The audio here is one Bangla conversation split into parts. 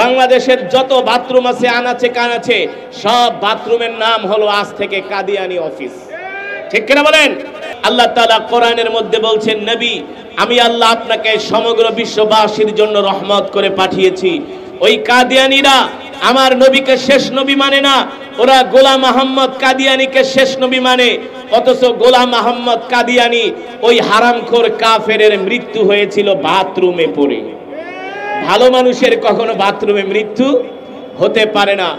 বাংলাদেশের যত বাথরুম আছে আনাচে কানাচে সব বাথরুমের নাম হলো আজ থেকে কাদিয়ানি অফিস। ঠিক কিনা বলেন? আল্লাহ তাআলা কোরআনের মধ্যে বলছেন, নবী আমি আল্লাহ আপনাকে সমগ্র বিশ্ববাসীর জন্য রহমত করে পাঠিয়েছি। ওই কাদিয়ানিরা আমার নবীকে শেষ নবী মানে না, ওরা গোলাম আহমদ কাদিয়ানিকে শেষ নবী মানে। অথচ গোলাম আহমদ কাদিয়ানি ওই হারামখোর কাফেরের মৃত্যু হয়েছিল বাথরুমে পড়ে। ভালো মানুষের কখনো বাথরুমে মৃত্যু হতে পারে না।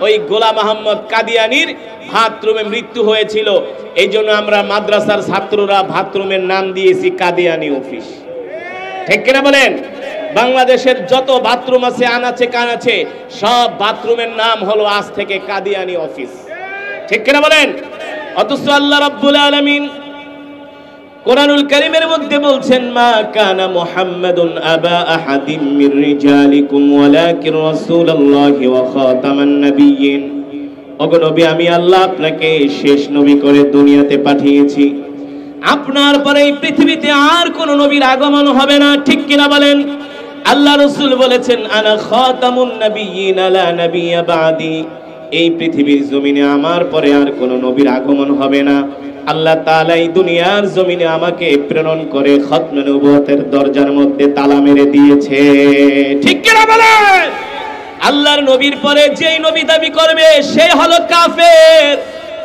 ওই গোলাম আহমদ কাদিয়ানির বাথরুমে মৃত্যু হয়েছিল। এই জন্য আমরা মাদ্রাসার ছাত্ররা বাথরুমের নাম দিয়েছি কাদিয়ানি অফিস। ঠিক কিনা বলেন? বাংলাদেশের যত বাথরুম আছে আনাচে কানাচে সব বাথরুমের নাম হলো আজ থেকে কাদিয়ানি অফিস। ঠিক কিনা বলেন? অথচ আল্লাহ রাব্বুল আলামিন কোরআনুল কারীমের মধ্যে বলছেন, মা কানা মুহাম্মাদুন আবা আহাদিম মির রিজালিকুম ওয়ালাকিন রাসূলুল্লাহি ওয়া খাতামান নাবিয়্যিন। ওগো নবী আমি আল্লাহ আপনাকে শেষ নবী করে দুনিয়াতে পাঠিয়েছি। আপনার পরে এই পৃথিবীতে আর কোন নবীর আগমন হবে না। ঠিক কিনা বলেন? আল্লাহ রাসূল বলেছেন, আনা খাতামুন নাবিয়্যিন লা নাবিয়্যা বাদি। এই পৃথিবীর জমিনে আমার পরে আর কোন নবীর আগমন হবে না। আল্লাহ তাআলা এই দুনিয়ার জমিনে আমাকে প্রেরণ করে খতমে নবুয়তের দরজার মধ্যে তালা মেরে দিয়েছে। ঠিক কিনা বলেন? আল্লাহর নবীর পরে যেই নবী দাবি করবে সে হলো কাফের।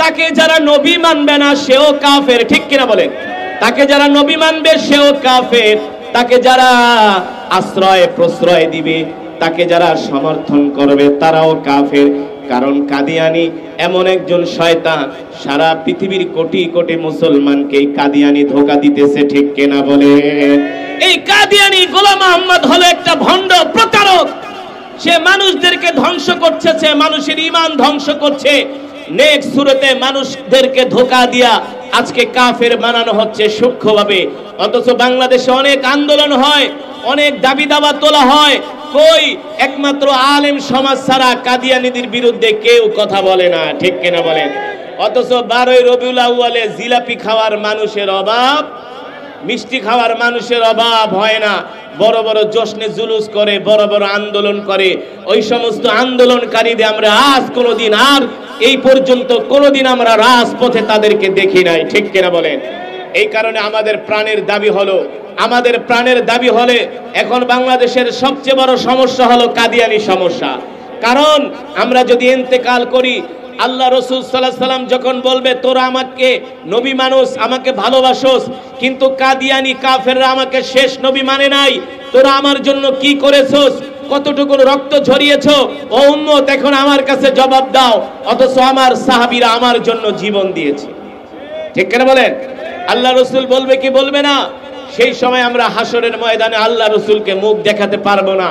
তাকে যারা নবী মানবে না সেও কাফের। ঠিক কিনা বলেন? তাকে যারা নবী মানবে সেও কাফের। তাকে যারা আশ্রয় প্রশ্রয় দিবে, তাকে যারা সমর্থন করবে তারাও কাফের। কারণ কাদিয়ানি এমন একজন শয়তান, সারা পৃথিবীর কোটি কোটি মুসলমানকে কাদিয়ানি ধোঁকা দিতেছে। ঠিক কিনা বলে? এই কাদিয়ানি গোলাম আহমদ হলো একটা ভণ্ড প্রতারক। সে মানুষদেরকে ধ্বংস করছে, সে মানুষের ঈমান ধ্বংস করছে। নেক সুরতে মানুষদেরকে ধোঁকা দিয়া আজকে কাফের বানানো হচ্ছে সূক্ষ্মভাবে। অথচ বাংলাদেশে অনেক আন্দোলন হয়, অনেক দাবি দাওয়া তোলা হয়, কই একমাত্র আলেম সমাজ ছাড়া কাদিয়ানীদের বিরুদ্ধে কেউ কথা বলে না। ঠিক কিনা বলেন? অথচ 12ই রবিউল আউয়ালে জিলাপি খাওয়ার মানুষের অভাব, মিষ্টি খাওয়ার মানুষের অভাব হয় না। বড় বড় জশ্নে জুলুস করে, বড় বড় আন্দোলন করে। ওই সমস্ত আন্দোলনকারীদের আমরা আজ কোনোদিন আর এই পর্যন্ত কোনোদিন আমরা রাজপথে তাদেরকে দেখি নাই। ঠিক কিনা বলেন? এই কারণে আমাদের প্রাণের দাবি হলো, আমাদের প্রাণের দাবি হলে এখন বাংলাদেশের সবচেয়ে বড় সমস্যা হলো কাদিয়ানি সমস্যা। কারণ আমরা যদি ইন্তেকাল করি, আল্লাহ রাসূল সাল্লাল্লাহু আলাইহি সাল্লাম যখন বলবে তোরা আমাকে নবী মানুষ, আমাকে ভালোবাসোস, কিন্তু কাদিয়ানি কাফেররা আমাকে শেষ নবী মানে নাই, তোরা আমার জন্য কি করেছস, কতটুকু রক্ত ঝরিয়েছো, ও উম্মত এখন আমার কাছে জবাব দাও। অথচ আমার সাহাবীরা আমার জন্য জীবন দিয়েছে। ঠিক কেন বলেন? আল্লাহ রাসূল বলবে কি বলবে না? সেই সময় আমরা হাসরের ময়দানে আল্লাহ রাসূলকে মুখ দেখাতে পারবো না।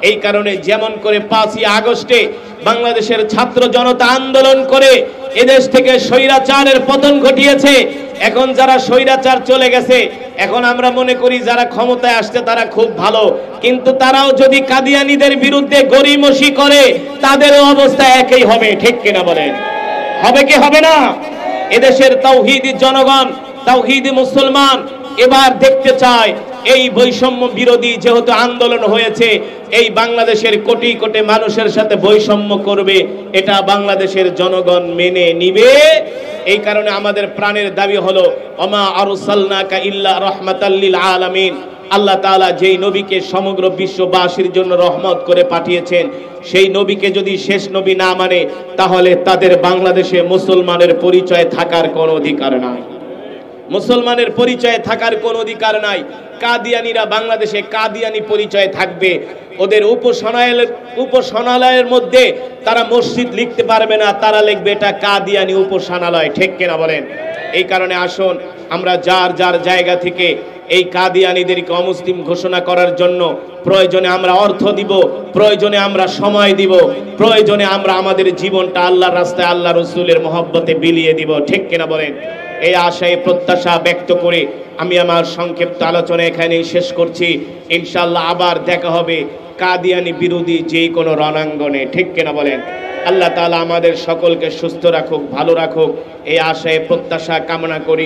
এই কারণে যেমন করে 5ই আগস্টে বাংলাদেশের ছাত্র জনতা আন্দোলন করে এদেশ থেকে স্বৈরাচারের পতন ঘটিয়েছে, এখন যারা স্বৈরাচার চলে গেছে, এখন আমরা মনে করি যারা ক্ষমতায় আসছে তারা খুব ভালো, কিন্তু তারাও যদি কাদিয়ানীদের বিরুদ্ধে গড়িমসি করে তাদেরও অবস্থা একই হবে। ঠিক কিনা বলেন? হবে কি হবে না? এদেশের তাওহীদি জনগণ, তাওহীদি মুসলমান এবার দেখতে চায় এই বৈষম্য বিরোধী যেহেতু আন্দোলন হয়েছে, এই বাংলাদেশের কোটি কোটি মানুষের সাথে বৈষম্য করবে, এটা বাংলাদেশের জনগণ মেনে নিবে। এই কারণে আমাদের প্রাণের দাবি হলো ওমা আরসালনাকা ইল্লা রাহমাতাল লিল আলামিন। আল্লাহ তাআলা যেই নবীকে সমগ্র বিশ্ববাসীর জন্য রহমত করে পাঠিয়েছেন, সেই নবীকে যদি শেষ নবী না মানে তাহলে তাদের বাংলাদেশে মুসলমানের পরিচয় থাকার কোনো অধিকার নাই। মুসলমানের পরিচয়ে থাকার কোনো অধিকার নাই। কাদিয়ানীরা বাংলাদেশে কাদিয়ানি পরিচয়ে থাকবে। ওদের উপাসনালয়ের মধ্যে তারা মসজিদ লিখতে পারবে না, তারা লিখবে এটা কাদিয়ানি উপাসনালয়। ঠিক কিনা বলেন? এই কারণে আসুন আমরা যার যার জায়গা থেকে এই কাদিয়ানীদেরকে অমুসলিম ঘোষণা করার জন্য প্রয়োজনে আমরা অর্থ দিব, প্রয়োজনে আমরা সময় দিব, প্রয়োজনে আমরা আমাদের জীবনটা আল্লাহর রাস্তায় আল্লাহ রাসূলের মহব্বতে বিলিয়ে দিব। ঠিক কিনা বলেন? এই আশায় প্রত্যাশা ব্যক্ত করে আমি আমার সংক্ষিপ্ত আলোচনা এখানেই শেষ করছি। ইনশাআল্লাহ আবার দেখা হবে কাদিয়ানি বিরোধী যে কোনো রণাঙ্গনে। ঠিক কিনা বলেন? আল্লাহ তাআলা আমাদের সকলকে সুস্থ রাখুক, ভালো রাখুক, এই আশায় প্রত্যাশা কামনা করি।